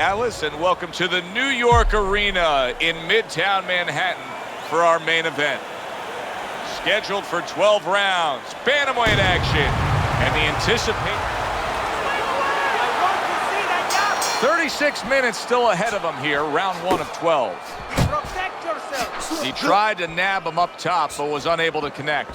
Alice, and welcome to the New York Arena in Midtown Manhattan for our main event. Scheduled for 12 rounds, bantamweight action, and the anticipation. 36 minutes still ahead of him here, round 1 of 12. Protect yourself. He tried to nab him up top, but was unable to connect.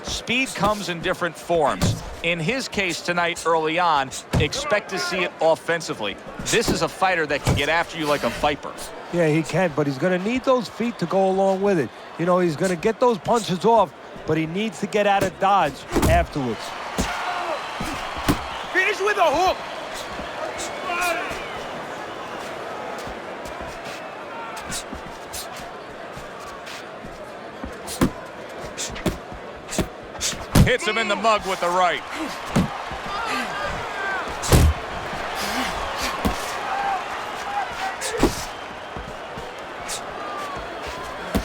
Speed comes in different forms. In his case tonight early on, expect to see it offensively. This is a fighter that can get after you like a viper. Yeah, he can, but he's going to need those feet to go along with it. You know, he's going to get those punches off, but he needs to get out of dodge afterwards. Finish with a hook. Hits him in the mug with the right.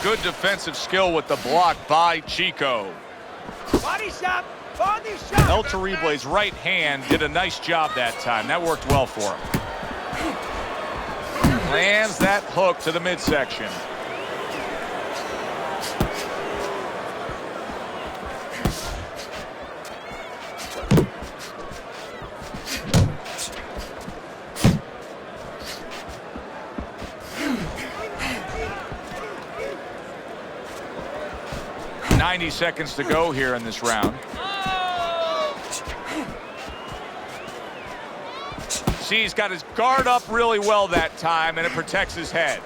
Good defensive skill with the block by Chico. Body shot. Body shot. El Terrible's right hand did a nice job that time. That worked well for him. Lands that hook to the midsection. .90 seconds to go here in this round. See, he's got his guard up really well that time, and it protects his head.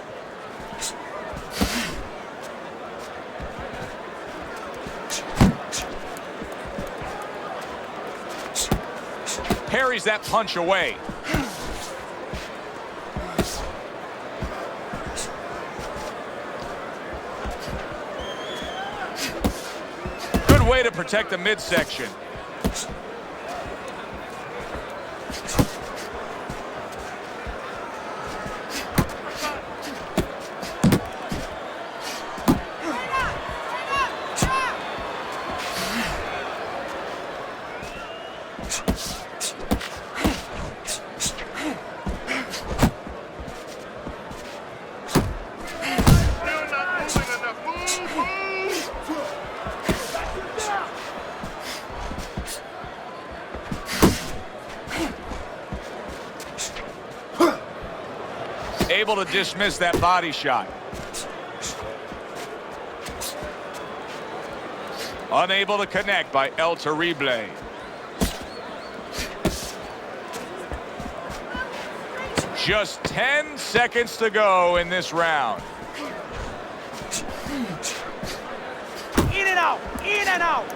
Parries that punch away. Way to protect the midsection. Able to dismiss that body shot. Unable to connect by El Terrible. Just 10 seconds to go in this round. In and out. In and out.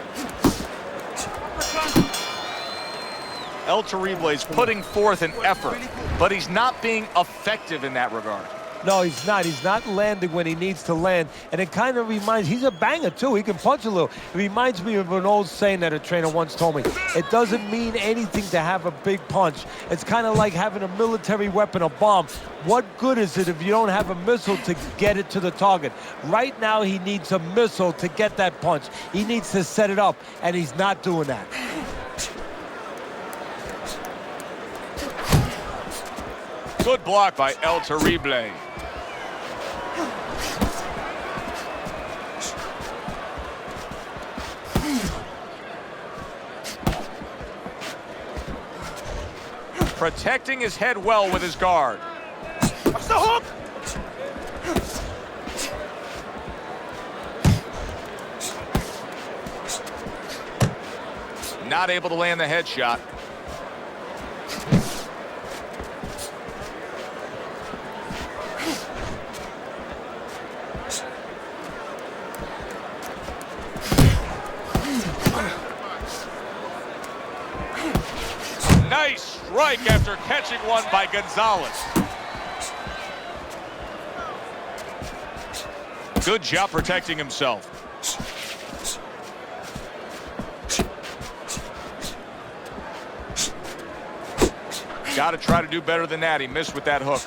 El Terrible is putting forth an effort, but he's not being effective in that regard. No, he's not. He's not landing when he needs to land. And it kind of reminds, he's a banger too. He can punch a little. It reminds me of an old saying that a trainer once told me. It doesn't mean anything to have a big punch. It's kind of like having a military weapon, a bomb. What good is it if you don't have a missile to get it to the target? Right now, he needs a missile to get that punch. He needs to set it up, and he's not doing that. Good block by El Terrible. Protecting his head well with his guard. What's the hook? Not able to land the headshot. Nice strike after catching one by Gonzalez. Good job protecting himself. Got to try to do better than that. He missed with that hook.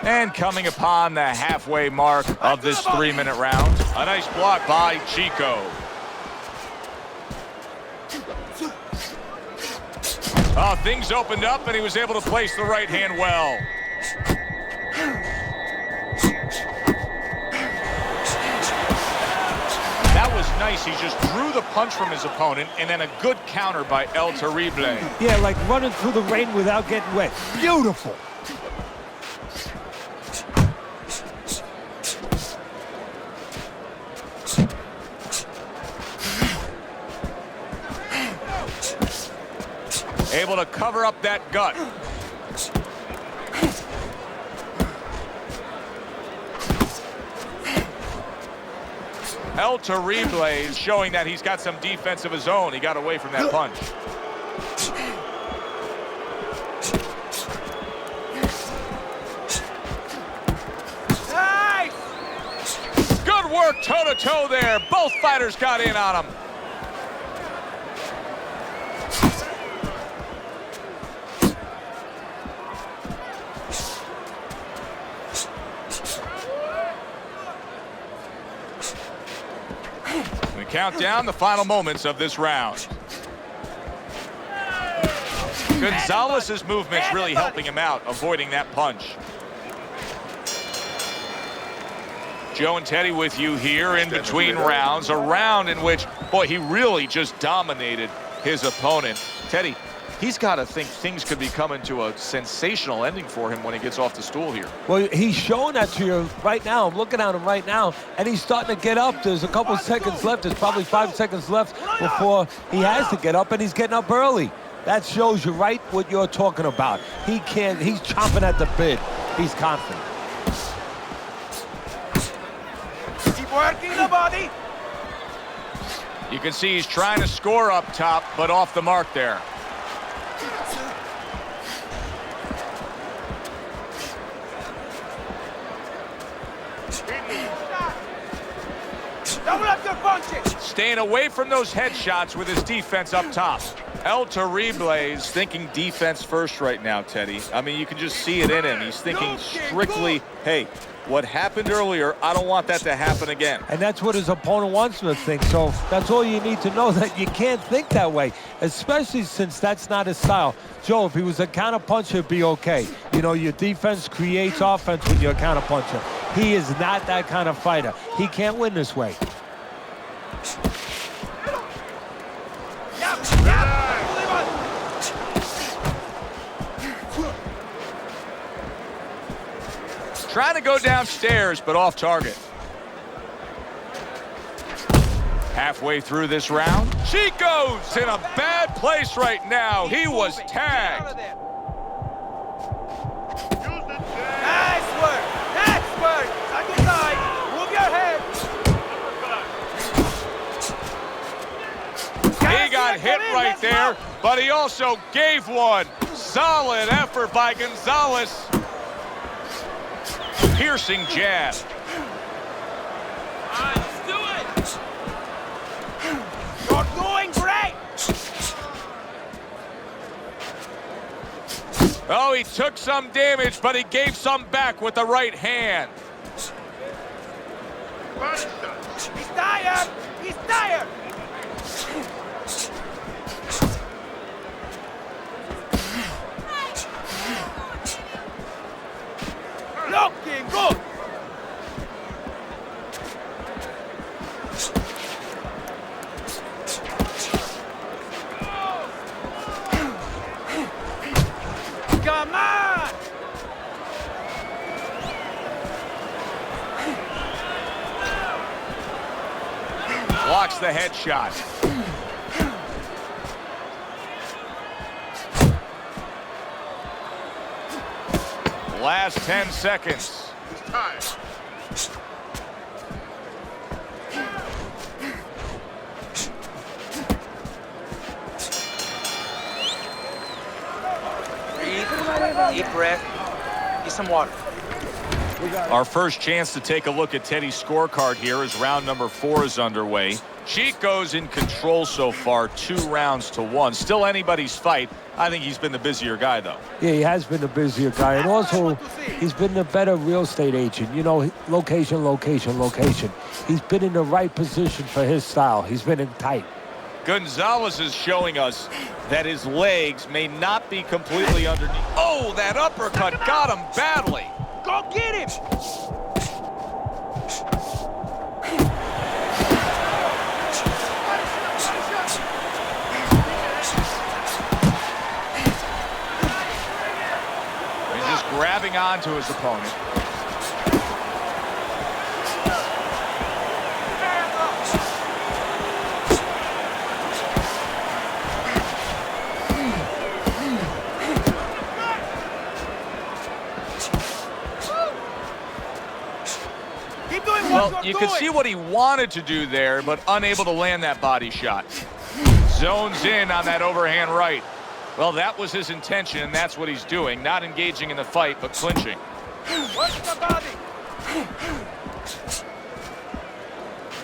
And coming upon the halfway mark of this 3-minute round, a nice block by Chico. Oh, things opened up, and he was able to place the right hand well. That was nice. He just drew the punch from his opponent, and then a good counter by El Terrible. Yeah, like running through the rain without getting wet. Beautiful. Able to cover up that gut. El Terrible is showing that he's got some defense of his own. He got away from that punch. Nice! Good work toe-to-toe there. Both fighters got in on him. We count down the final moments of this round. Gonzalez's movement's really helping him out, avoiding that punch. Joe and Teddy with you here in between rounds. A round in which, boy, he really just dominated his opponent. Teddy, he's got to think things could be coming to a sensational ending for him when he gets off the stool here. Well, he's showing that to you right now. I'm looking at him right now, and he's starting to get up. There's a couple seconds left. There's probably 5 seconds left before he has to get up, and he's getting up early. That shows you right what you're talking about. He's chomping at the bit. He's confident. Keep working the body. You can see he's trying to score up top, but off the mark there. Double up your punches. Staying away from those headshots with his defense up top. El Terrible is thinking defense first right now, Teddy. I mean, you can just see it in him. He's thinking strictly, hey, what happened earlier, I don't want that to happen again. And that's what his opponent wants him to think. So that's all you need to know, that you can't think that way, especially since that's not his style. Joe, if he was a counterpuncher, it'd be okay. You know, your defense creates offense when you're a counterpuncher. He is not that kind of fighter. He can't win this way. Trying to go downstairs, but off target. Halfway through this round, Chico's in a bad place right now. He was tagged. Nice work. Nice work. Side to side. Move your head. He got hit right there, but he also gave one. Solid effort by Gonzalez. Piercing jab. Let's do it. You're doing great. Oh, he took some damage, but he gave some back with the right hand. He's tired. He's tired. Looking good. Come on. Blocks the headshot. Last 10 seconds. Breathe. Deep breath. Get some water. Our first chance to take a look at Teddy's scorecard here as round number 4 is underway. Chico's in control so far, 2 rounds to 1. Still anybody's fight. I think he's been the busier guy, though. Yeah, he has been the busier guy. And also, he's been the better real estate agent. You know, location, location, location. He's been in the right position for his style. He's been in tight. Gonzalez is showing us that his legs may not be completely underneath. Oh, that uppercut got him badly. Go get him! And just grabbing onto his opponent. Well, you could see what he wanted to do there, but unable to land that body shot. Zones in on that overhand right. Well, that was his intention, and that's what he's doing. Not engaging in the fight, but clinching. Watch the body.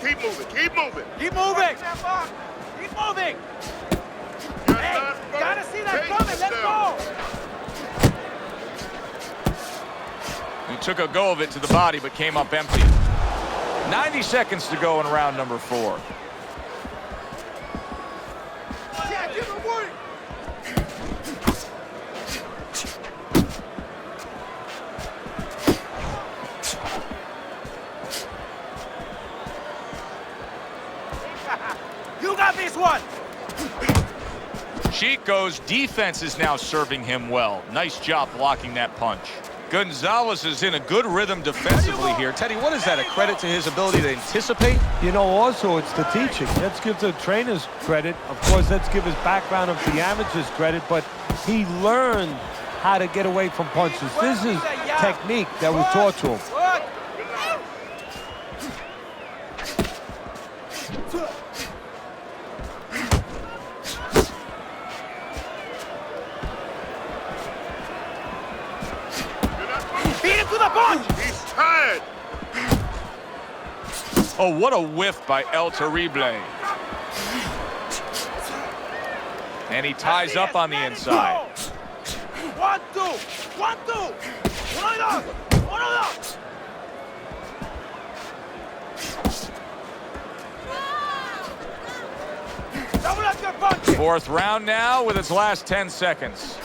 Keep moving, keep moving. Keep moving. Keep moving. Hey, gotta see that coming. Let's go. He took a go of it to the body, but came up empty. 90 seconds to go in round number 4. Yeah, give him work. You got this one. Chico's defense is now serving him well. Nice job blocking that punch. Gonzalez is in a good rhythm defensively here. Teddy, what is that, a credit to his ability to anticipate? You know, also it's the teaching. Let's give the trainers credit. Of course, let's give his background of the amateurs credit, but he learned how to get away from punches. This is technique that was taught to him. He's tired. Oh, what a whiff by El Terrible. And he ties up on the inside. 1, 2, 1, 2. Uno, dos. Double up your punch. 4th round now with its last 10 seconds.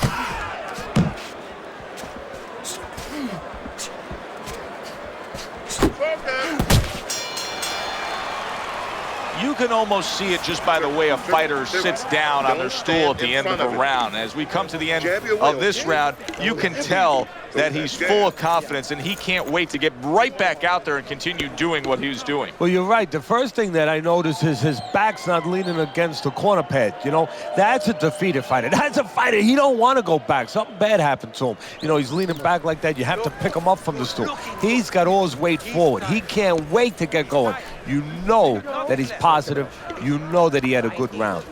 You can almost see it just by the way a fighter sits down on their stool at the end of a round. As we come to the end of this round, you can tell that he's full of confidence, and he can't wait to get right back out there and continue doing what he's doing. Well, you're right. The first thing that I notice is his back's not leaning against the corner pad. You know, that's a defeated fighter. That's a fighter. He don't want to go back. Something bad happened to him. You know, he's leaning back like that. You have to pick him up from the stool. He's got all his weight forward. He can't wait to get going. You know that he's positive. You know that he had a good round.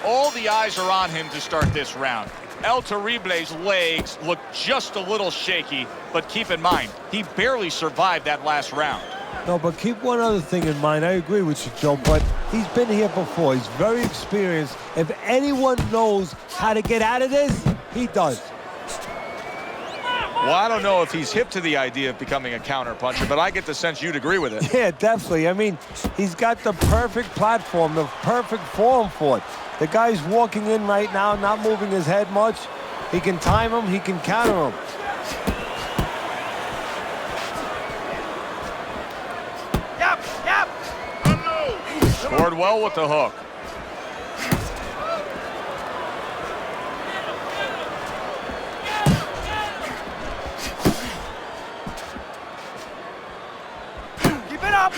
All the eyes are on him to start this round. El Terrible's legs look just a little shaky, but keep in mind, he barely survived that last round. No, but keep one other thing in mind. I agree with you, Joe, but he's been here before. He's very experienced. If anyone knows how to get out of this, he does. Well, I don't know if he's hip to the idea of becoming a counterpuncher, but I get the sense you'd agree with it. Yeah, definitely. I mean, he's got the perfect platform, the perfect form for it. The guy's walking in right now, not moving his head much. He can time him, he can counter him. Yep. Scored well with the hook. Keep it up.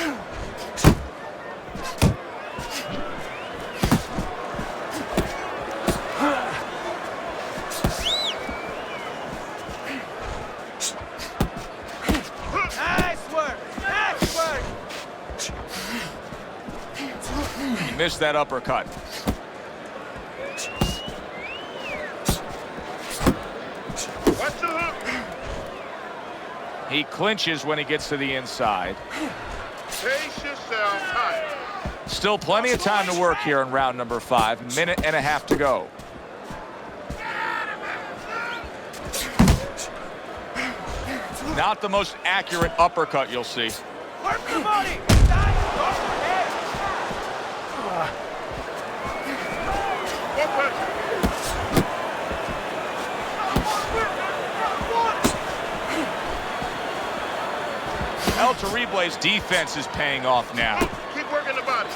Missed that uppercut. Watch the hook. He clinches when he gets to the inside. Pace yourself high. Still plenty of time to work here in round number 5. Minute and a half to go. Not the most accurate uppercut you'll see. Work the body. Nice. Go for head. Terrible's defense is paying off now. Keep working the body.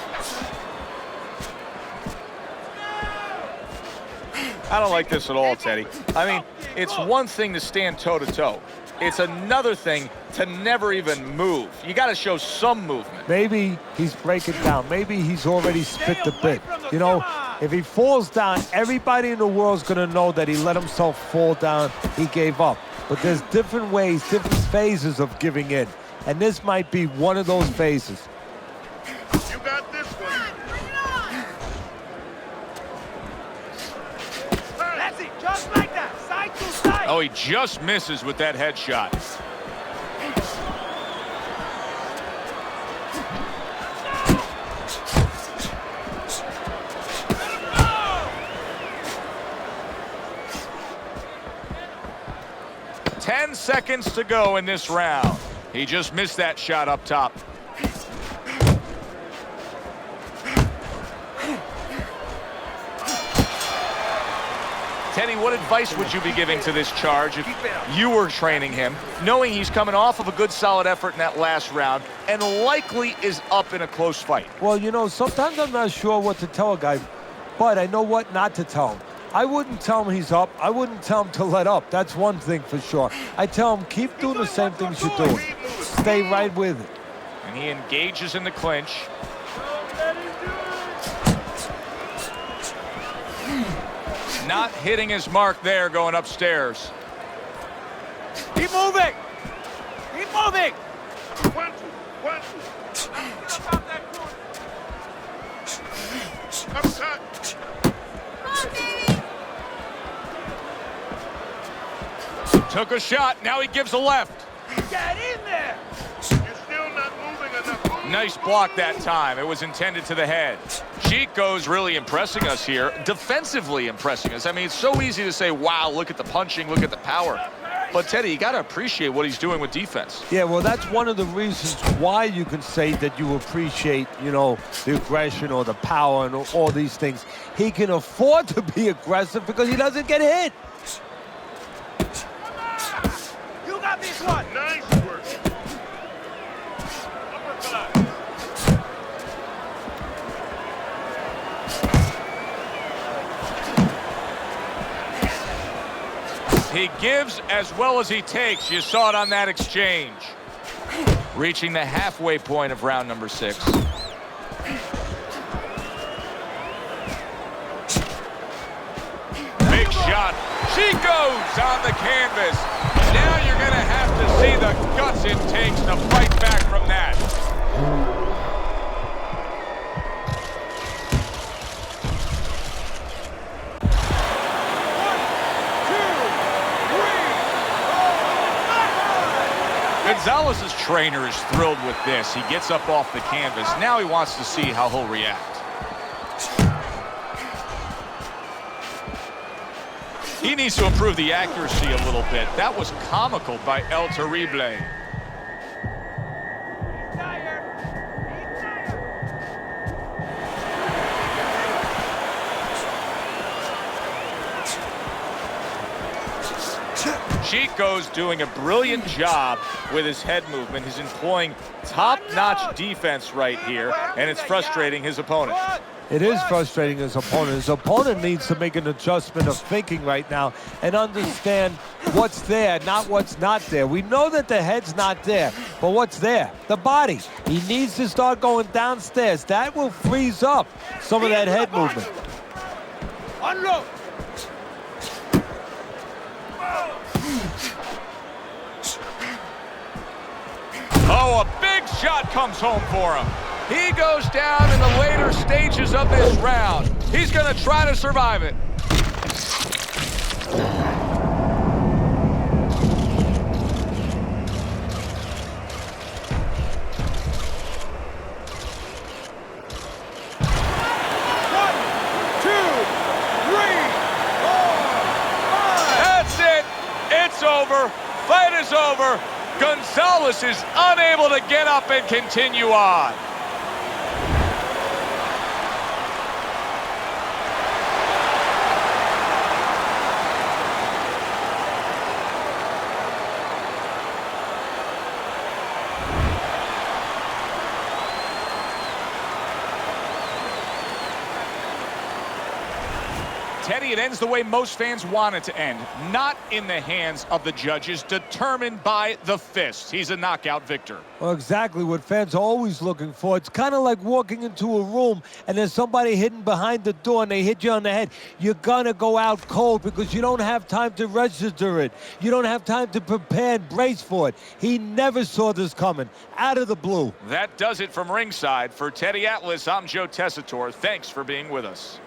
I don't like this at all, Teddy. I mean, it's one thing to stand toe-to-toe. It's another thing to never even move. You got to show some movement. Maybe he's breaking down. Maybe he's already spit the bit. You know, if he falls down, everybody in the world's going to know that he let himself fall down. He gave up. But there's different ways, different phases of giving in. And this might be one of those phases. You got this one. That's it, just like that, side to side. Oh, he just misses with that headshot. Ten seconds to go in this round. He just missed that shot up top. Teddy, what advice would you be giving to this charge if you were training him, knowing he's coming off of a good solid effort in that last round and likely is up in a close fight? Well, you know, sometimes I'm not sure what to tell a guy, but I know what not to tell him. I wouldn't tell him he's up. I wouldn't tell him to let up. That's one thing for sure. I tell him, keep doing the same things you're doing. Stay right with it. And he engages in the clinch. Not hitting his mark there going upstairs. Keep moving. Keep moving. 1, 2, 1, 2. Up top. Took a shot. Now he gives a left. Get in there. You're still not moving enough. Nice block that time. It was intended to the head. Chico's really impressing us here, defensively impressing us. I mean, it's so easy to say, wow, look at the punching, look at the power. But, Teddy, you got to appreciate what he's doing with defense. Yeah, well, that's one of the reasons why you can say that you appreciate, you know, the aggression or the power and all these things. He can afford to be aggressive because he doesn't get hit. You got this one. Nice work. He gives as well as he takes. You saw it on that exchange. Reaching the halfway point of round number 6. Big shot. Chico's on the canvas. Now you're going to have to see the guts it takes to fight back from that. Gonzalez's trainer is thrilled with this. He gets up off the canvas. Now he wants to see how he'll react. He needs to improve the accuracy a little bit. That was comical by El Terrible. Chico's doing a brilliant job with his head movement. He's employing top-notch defense right here, and it's frustrating his opponent. It is frustrating his opponent. His opponent needs to make an adjustment of thinking right now and understand what's there, not what's not there. We know that the head's not there, but what's there? The body. He needs to start going downstairs. That will freeze up some of that head movement. Unload. Oh, a big shot comes home for him. He goes down in the later stages of this round. He's going to try to survive it. That's it. It's over. Fight is over. Gonzalez is unable to get up and continue on. Teddy, it ends the way most fans want it to end. Not in the hands of the judges, determined by the fist. He's a knockout victor. Well, exactly what fans are always looking for. It's kind of like walking into a room and there's somebody hidden behind the door and they hit you on the head. You're going to go out cold because you don't have time to register it. You don't have time to prepare and brace for it. He never saw this coming. Out of the blue. That does it from ringside. For Teddy Atlas, I'm Joe Tessitore. Thanks for being with us.